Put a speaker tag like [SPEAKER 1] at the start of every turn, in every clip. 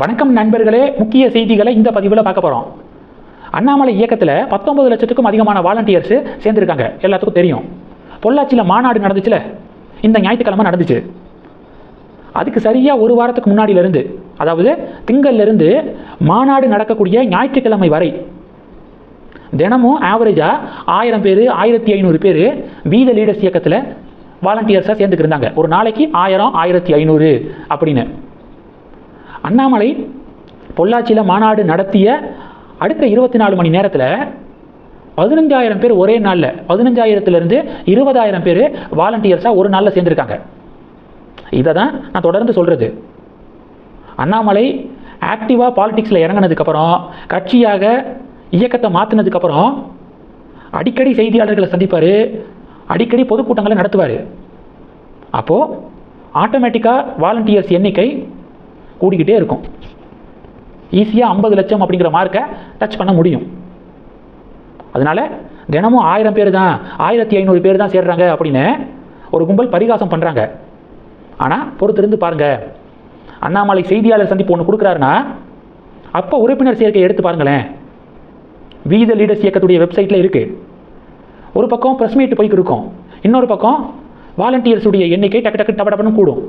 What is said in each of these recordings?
[SPEAKER 1] வணக்கம் நண்பர்களே, முக்கிய செய்திகளை இந்த பதிவில் பார்க்க போகிறோம். அண்ணாமலை இயக்கத்தில் 19 லட்சத்துக்கும் அதிகமான வாலண்டியர்ஸ் சேர்ந்துருக்காங்க. எல்லாத்துக்கும் தெரியும். பொள்ளாச்சியில் மாநாடு நடந்துச்சுல, இந்த ஞாயிற்றுக்கிழமை நடந்துச்சு. அதுக்கு சரியாக ஒரு வாரத்துக்கு முன்னாடியிலிருந்து, அதாவது திங்கள்லேருந்து மாநாடு நடக்கக்கூடிய ஞாயிற்றுக்கிழமை வரை தினமும் ஆவரேஜாக 1000 பேர் 1500 பேர் வீத லீடர்ஸ் இயக்கத்தில் வாலண்டியர்ஸாக சேர்ந்துக்கிருந்தாங்க. ஒரு நாளைக்கு 1000 1500 அப்படின்னு. அண்ணாமலை பொள்ளாச்சியில் மாநாடு நடத்திய அடுத்த 24 மணி நேரத்தில் 15000 பேர் ஒரே நாளில், 15000லேருந்து 20000 பேர் வாலண்டியர்ஸாக ஒரு நாளில் சேர்ந்துருக்காங்க. இதை தான் நான் தொடர்ந்து சொல்கிறது. அண்ணாமலை ஆக்டிவாக பாலிடிக்ஸில் இறங்கினதுக்கப்புறம், கட்சியாக இயக்கத்தை மாற்றினதுக்கப்புறம் அடிக்கடி செய்தியாளர்களை சந்திப்பார், அடிக்கடி பொதுக்கூட்டங்களை நடத்துவார். அப்போது ஆட்டோமேட்டிக்காக வாலண்டியர்ஸ் எண்ணிக்கை கூடிக்கிட்டே இருக்கும். ஈஸியாக 50 லட்சம் அப்படிங்கிற மார்க்கை டச் பண்ண முடியும். அதனால் தினமும் 1000 பேர் தான், 1500 பேர் தான் சேர்றாங்க அப்படின்னு ஒரு கும்பல் பரிகாசம் பண்ணுறாங்க. ஆனால் பொறுத்திருந்து பாருங்கள். அண்ணாமலை செய்தியாளர் சந்திப்பு ஒன்று கொடுக்குறாருன்னா அப்போ உறுப்பினர் சேர்க்கை எடுத்து பாருங்களேன். வீத லீடர்ஸ் இயக்கத்துடைய வெப்சைட்டில் இருக்குது. ஒரு பக்கம் ப்ரெஸ் மீட் போய்க்கு இருக்கும், இன்னொரு பக்கம் வாலண்டியர்ஸுடைய எண்ணிக்கை டக்கு டக்கு டபடபன்னு கூடும்.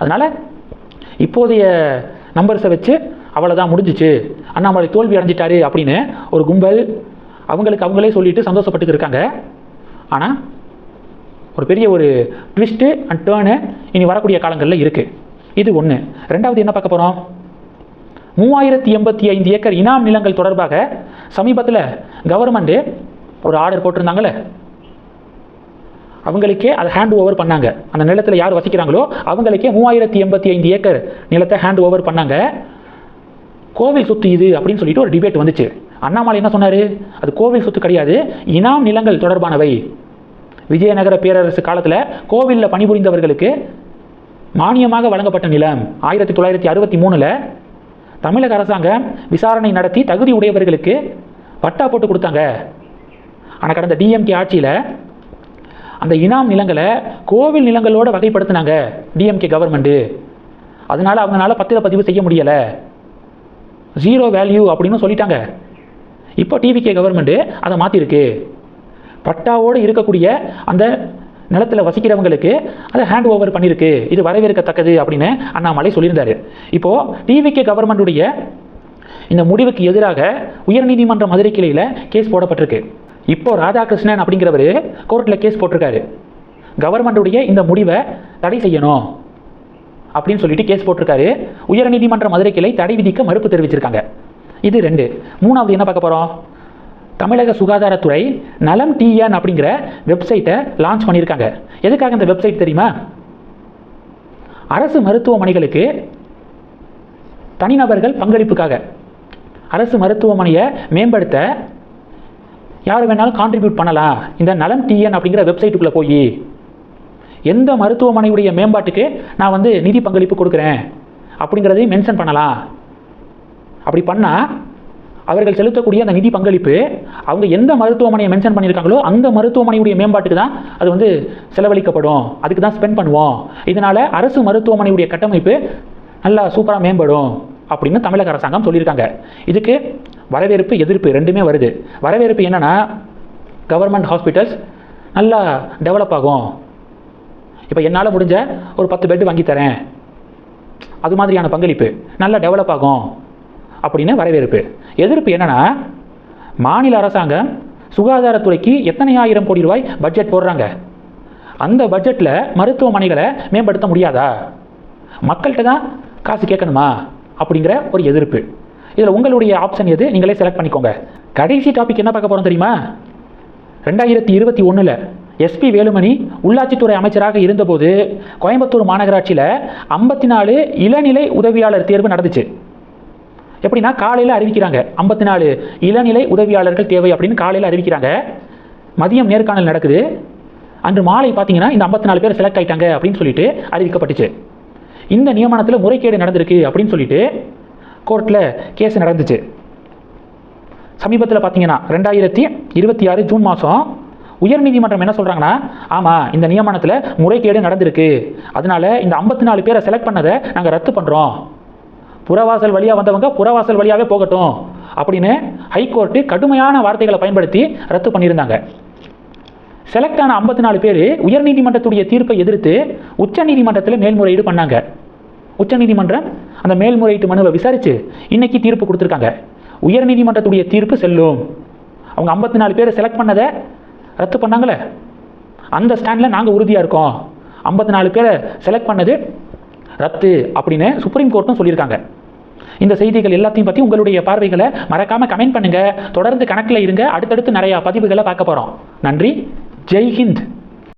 [SPEAKER 1] அதனால் இப்போதைய நம்பர்ஸை வச்சு அவ்வளோதான் முடிஞ்சிச்சு, அண்ணாமலை தோல்வி அடைஞ்சிட்டாரு அப்படின்னு ஒரு கும்பல் அவங்களுக்கு அவங்களே சொல்லிட்டு சந்தோஷப்பட்டு இருக்காங்க. ஆனால் ஒரு பெரிய ஒரு ட்விஸ்ட்டு அண்ட் டேர்னு இனி வரக்கூடிய காலங்களில் இருக்குது. இது ஒன்று. ரெண்டாவது என்ன பார்க்க போகிறோம்? 3085 ஏக்கர் இனாம் நிலங்கள் தொடர்பாக சமீபத்தில் கவர்மெண்ட்டு ஒரு ஆர்டர் போட்டிருந்தாங்களே, அவங்களுக்கே அதை ஹேண்ட் ஓவர் பண்ணாங்க. அந்த நிலத்தில் யார் வசிக்கிறாங்களோ அவங்களுக்கே 3085 ஏக்கர் நிலத்தை ஹேண்ட் ஓவர் பண்ணாங்க. கோவில் சொத்து இது அப்படின்னு சொல்லிட்டு ஒரு டிபேட் வந்துச்சு. அண்ணாமலை என்ன சொன்னார்? அது கோவில் சொத்து கிடையாது, இனாம் நிலங்கள் தொடர்பானவை. விஜயநகர பேரரசு காலத்தில் கோவிலில் பணிபுரிந்தவர்களுக்கு மானியமாக வழங்கப்பட்ட நிலம் 1963 தமிழக அரசாங்கம் விசாரணை நடத்தி தகுதி உடையவர்களுக்கு பட்டா போட்டு கொடுத்தாங்க. ஆனால் கடந்த டிஎம்கே ஆட்சியில் அந்த இனாம் நிலங்களை கோவில் நிலங்களோடு வகைப்படுத்தினாங்க டிஎம்கே கவர்மெண்ட்டு. அதனால் அவங்களால பத்திரப்பதிவு செய்ய முடியலை, ஜீரோ வேல்யூ அப்படின்னு சொல்லிட்டாங்க. இப்போ டிவிகே கவர்மெண்ட்டு அதை மாற்றிருக்கு. பட்டாவோடு இருக்கக்கூடிய அந்த நிலத்தில் வசிக்கிறவங்களுக்கு அதை ஹேண்ட் ஓவர் பண்ணியிருக்கு. இது வரவேற்கத்தக்கது அப்படின்னு அண்ணாமலை சொல்லியிருந்தார். இப்போது டிவிகே கவர்மெண்ட்டுடைய இந்த முடிவுக்கு எதிராக உயர்நீதிமன்ற மதுரை கிளையில் கேஸ் போடப்பட்டிருக்கு. இப்போ ராதாகிருஷ்ணன் அப்படிங்கிறவர் கோர்ட்டில் கேஸ் போட்டிருக்காரு. கவர்மெண்ட்டுடைய இந்த முடிவை தடை செய்யணும் அப்படின்னு சொல்லிட்டு கேஸ் போட்டிருக்காரு. உயர்நீதிமன்ற மதுரை கிளை தடை விதிக்க மறுப்பு தெரிவிச்சிருக்காங்க. இது 2. மூணாவது என்ன பார்க்க போகிறோம்? தமிழக சுகாதாரத்துறை நலம் டிஎன் அப்படிங்கிற வெப்சைட்டை லான்ச் பண்ணியிருக்காங்க. எதுக்காக இந்த வெப்சைட் தெரியுமா? அரசு மருத்துவமனைகளுக்கு தனிநபர்கள் பங்களிப்புக்காக, அரசு மருத்துவமனையை மேம்படுத்த யார் வேணாலும் கான்ட்ரிபியூட் பண்ணலாம். இந்த நலம் டிஎன் அப்படிங்கிற வெப்சைட்டுக்குள்ளே போய் எந்த மருத்துவமனையுடைய மேம்பாட்டுக்கு நான் நிதி பங்களிப்பு கொடுக்குறேன் அப்படிங்கிறதையும் மென்ஷன் பண்ணலாம். அப்படி பண்ணால் அவர்கள் செலுத்தக்கூடிய அந்த நிதி பங்களிப்பு அவங்க எந்த மருத்துவமனையை மென்ஷன் பண்ணியிருக்காங்களோ அந்த மருத்துவமனையுடைய மேம்பாட்டுக்கு தான் அது செலவழிக்கப்படும், அதுக்கு தான் ஸ்பெண்ட் பண்ணுவோம். இதனால் அரசு மருத்துவமனையுடைய கட்டமைப்பு நல்லா சூப்பராக மேம்படும் அப்படின்னு தமிழக அரசாங்கம் சொல்லியிருக்காங்க. இதுக்கு வரவேற்பு எதிர்ப்பு ரெண்டுமே வருது. வரவேற்பு என்னென்னா, கவர்மெண்ட் ஹாஸ்பிட்டல்ஸ் நல்லா டெவலப் ஆகும், இப்போ என்னால் முடிஞ்ச ஒரு 10 பெட் வாங்கி தரேன், அது மாதிரியான பங்களிப்பு நல்லா டெவலப் ஆகும் அப்படின்னு வரவேற்பு. எதிர்ப்பு என்னென்னா, மாநில அரசாங்கம் சுகாதாரத்துறைக்கு எத்தனை ஆயிரம் கோடி ரூபாய் பட்ஜெட் போடுறாங்க, அந்த பட்ஜெட்டில் மருத்துவமனைகளை மேம்படுத்த முடியாதா, மக்கள்கிட்ட தான் காசு கேட்கணுமா அப்படிங்கிற ஒரு எதிர்ப்பு. இதில் உங்களுடைய ஆப்ஷன் எது, நீங்களே செலக்ட் பண்ணிக்கோங்க. கடைசி டாபிக் என்ன பார்க்க போகிறோம் தெரியுமா? 2021 எஸ்பி வேலுமணி உள்ளாட்சித்துறை அமைச்சராக இருந்தபோது கோயம்புத்தூர் மாநகராட்சியில் 54 இளநிலை உதவியாளர் தேர்வு நடந்துச்சு. எப்படின்னா, காலையில் அறிவிக்கிறாங்க 54 இளநிலை உதவியாளர்கள் தேவை அப்படின்னு காலையில் அறிவிக்கிறாங்க. மதியம் நேர்காணல் நடக்குது. அன்று மாலை பார்த்தீங்கன்னா இந்த 54 பேர் செலக்ட் ஆகிட்டாங்க அப்படின்னு சொல்லிட்டு அறிவிக்கப்பட்டுச்சு. இந்த நியமனத்தில் முறைகேடு நடந்திருக்கு அப்படின்னு சொல்லிட்டு கோர்ட்டில் கேஸ் நடந்துச்சு. சமீபத்தில் பார்த்தீங்கன்னா 2026 ஜூன் மாதம் உயர்நீதிமன்றம் என்ன சொல்கிறாங்கன்னா, ஆமாம் இந்த நியமனத்தில் முறைகேடு நடந்திருக்கு, அதனால் இந்த 54 பேரை செலக்ட் பண்ணதை நாங்கள் ரத்து பண்ணுறோம், புறவாசல் வழியாக வந்தவங்க புறவாசல் வழியாகவே போகட்டும் அப்படின்னு ஹைகோர்ட்டு கடுமையான வார்த்தைகளை பயன்படுத்தி ரத்து பண்ணியிருந்தாங்க. செலக்ட் ஆன 54 பேர் உயர்நீதிமன்றத்துடைய தீர்ப்பை எதிர்த்து உச்சநீதிமன்றத்தில் மேல்முறையீடு பண்ணாங்க. உச்சநீதிமன்றம் அந்த மேல்முறையீட்டு மனுவை விசாரித்து இன்னைக்கு தீர்ப்பு கொடுத்துருக்காங்க. உயர்நீதிமன்றத்துடைய தீர்ப்பு செல்லும். அவங்க 54 பேர் செலக்ட் பண்ணதை ரத்து பண்ணாங்களே, அந்த ஸ்டாண்டில் நாங்கள் உறுதியாக இருக்கோம். 54 பேரை செலக்ட் பண்ணது ரத்து அப்படின்னு சுப்ரீம் கோர்ட்டும் சொல்லியிருக்காங்க. இந்த செய்திகள் எல்லாத்தையும் பற்றி உங்களுடைய பார்வைகளை மறக்காமல் கமெண்ட் பண்ணுங்கள். தொடர்ந்து கணக்கில் இருங்க. அடுத்தடுத்து நிறையா பதிவுகளை பார்க்க போகிறோம். நன்றி. ஜெய் ஹிந்த்.